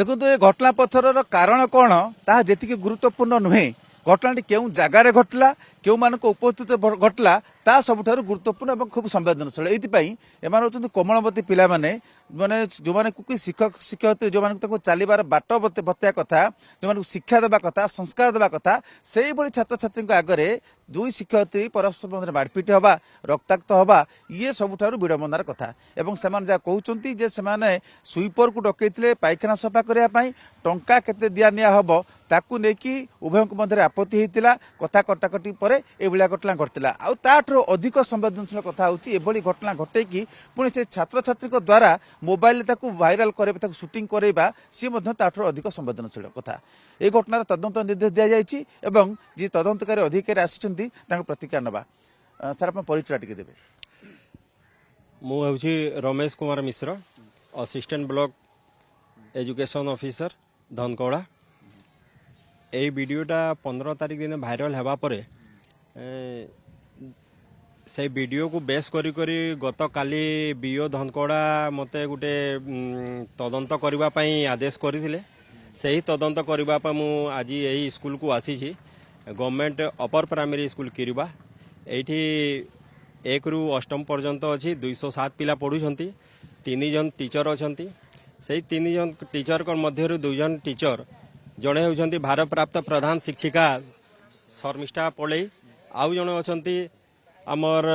देखो ये घटना पछर कारण कौन ताहा जेतिकी गुरुत्वपूर्ण नुहे घटनाटी केउ जगार घटला केउ मानक उपस्थित घटला ता सबुठारु गुरुत्वपूर्ण और खूब संवेदनशील एइतिपाई एमान होचंती कोमलमती पिला माने माने जो माने कुकी शिक्षक शिक्षयित्री जो मानक चलीबार बाट बतया कथा जो मानक शिक्षा देबा कथा संस्कार देबा कथा सेही भली छात्र छात्री आगरे दुई शिक्षयित्री परस्पर मध्य मारपिट हवा रक्ताक्त हवा ये सबुठारु विडंबनार कथा एवं सेमान जा कहउचंती जे सेमाने स्वीपर को डकैतिले पायखाना सफा करिया पई टंका केते दिया निया हबो ताकू नेकी उभयक मध्य आपत्ति हेतिला कथा कटाकटी परे एभलिया घटना घटिला आ ताठरो अधिक संवेदनशील कथा होची एभली घटना घटे कि पुणी से छात्र छात्री द्वारा मोबाइल ताकू वायरल करे ताकू शूटिंग करेबा सी मध्य ताठरो अधिक संवेदनशील कथा ए घटनार तदंत निर्देश दिया जायछि एवं जे तदंतकारी अधिकारी आसिछन्ती तांको प्रतिक्रिया नबा सर अपन परिचय टिके देबे मु होछि Ramesh Kumar Mishra assistant block education officer धनकड़ा ए वीडियोटा 15 तारिख दिन भाइराल हेबा परे से वीडियो को बेस करी करी गत काली बीओ धनकड़ा मते गुटे तदंत करबा पई आदेश करथिले सेही तदंत करबा पई मु आज एही स्कूल को आसी छी गवर्नमेंट अपर प्राइमरी स्कूल किरिबा एठी 1 रु 8 पर्यंत अछि 207 पिला पढुछंती 3 जन टीचर अछंती सेही 3 जन टीचर कर मध्यरु 2 जन टीचर जड़े होती भारप्राप्त प्रधान शिक्षिका शर्मिष्ठा पड़े आउ जड़े अच्छा आमर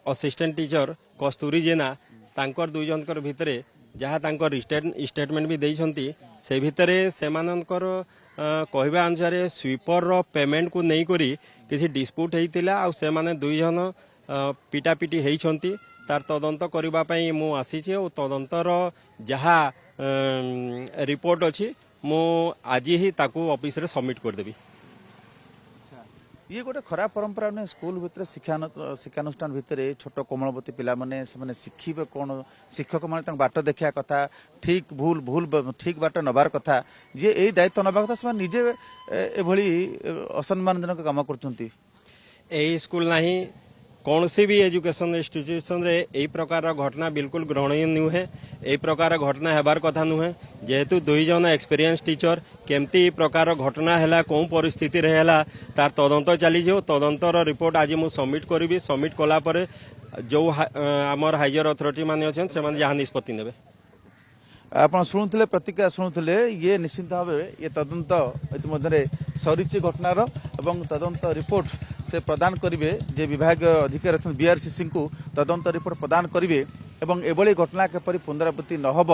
असिस्टेंट टीचर कस्तूरी जेना तांकर 2 जनकर भितरे जहाँ तांकर स्टेटमेंट भी देइछंती से भितरे सेमानंकर कहबा अनुसार स्वीपर रो पेमेंट को नहीं करी किसी डिस्प्यूट हेतिला आ से माने 2 जन पिटापिटी हेइछंती तार तदंत करबा पई मु आसी छी ओ तदंतर जहाँ रिपोर्ट अछि मु आज ही ताकू ऑफिस रे सबमिट कर देबी। ये गोटे खराब परंपरा ने स्कूल भितर शिक्षानुष्ठान भितर छोट कोमलवती पिला माने से माने शिखिबे कोन शिक्षक माने तंग बाट देखिया कथा ठीक भूल भूल ठीक बाट नबार कथा जे एई दायित्व नबा कथा से निजे एभली असम्मानजनक काम करचंती एई स्कूल नाही कौन सी भी एजुकेशन इंस्टीट्यूशन रे एई प्रकार घटना बिल्कुल ग्रहणीय नुहे एई प्रकार घटना हेबार कथा नुहे जेहेतु 2 जन एक्सपीरियंस टीचर केमती प्रकार घटना हैला कोन परिस्थिति रे हैला तार तदंत चली जो तदंतर रिपोर्ट आज मु सबमिट करबी सबमिट कला परे जो आमर हायर अथॉरिटी माने अछन से माने जहां निष्पत्ति नेबे आपण शुणुले प्रतिक्रिया शुणुले ये निश्चित भाव ये तदंत इतिमध्य सरीची घटनार एवं तदंत रिपोर्ट से प्रदान करेंगे जे विभाग अधिकारी अच्छा बीआरसीसी को तदंत रिपोर्ट प्रदान करेंगे एवं एभली घटना केपरि पुनरावृत्ति न हब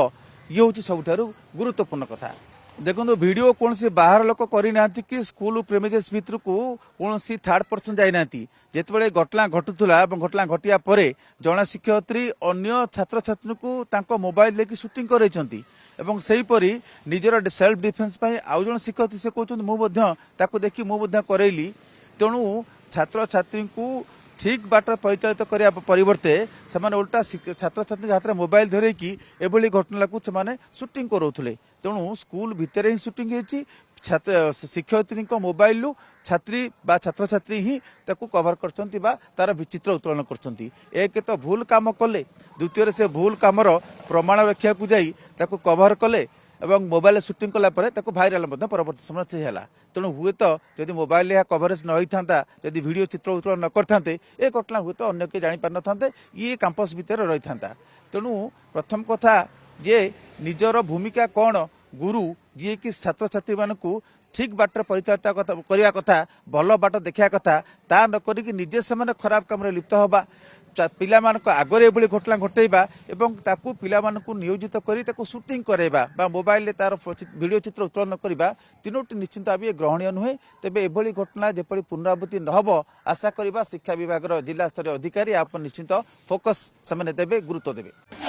ये हूँ सबुठारु गुरुत्वपूर्ण कथा देखो वीडियो कौन सी बाहर लोक करना कि स्कूल प्रेमिजेस भितर को कौन सी थर्ड पर्सन जाइना जिते घटना घटुला घटना घटिया परे जड़े शिक्षयित्री अन्य छात्र छात्री को मोबाइल लेकिन शूटिंग करैछंती एवं सेहीपरि निजर सेल्फ डिफेन्स आउ जन शिक्षयित्री से कहते मुझे देखी मुझे करैली तेणु छात्र छात्री को ठीक बाट परिचालित करने परिवर्ते से उल्टा छात्र छात्री हाथ में मोबाइल धरकी एभली घटना को से शूटिंग करोले तेणु स्कूल भितर ही शूटिंग होती शिक्षयित्री मोबाइल छात्री बा छात्र छात्री ही ताकू कवर करछंती बा तार चित्र उत्तोलन करछंती एक तो भूल काम कले द्वितीय से भूल कामर प्रमाण रखा को जाई ताकू कवर कले एवं मोबाइल शूटिंग कला परे ताकू भाइराल परवर्ती समय से है तेणु हुए तो जदि मोबाइल या कवरेज न होता जदि वीडियो चित्र उत्तोलन न करते ए घटना हुए तो अन्य के जापर न ये कैंपस भितर रही था तेणु प्रथम कथा जे निजर भूमिका कौन गुरु जी कि छात्र छात्री मानू ठीक बाट परिचालित करने कथा भल बाट देखा कथा ता न करिक निजे से खराब काम लिप्त हवा पिला आगे एभली घटना घटेबा एवं ताकू पिला नियोजित करी ताकू शूटिंग कराइबा बा मोबाइल तार वीडियो चित्र उत्तोलन करबा तीनोटी निश्चिंत भाव ग्रहणीय नुहे तेबे एभली घटना जेपरि पुनरावृत्ति न हब आशा करिबा शिक्षा विभाग जिला स्तर अधिकारी आप निश्चिंत फोकस से देबे गुरुत्व देबे।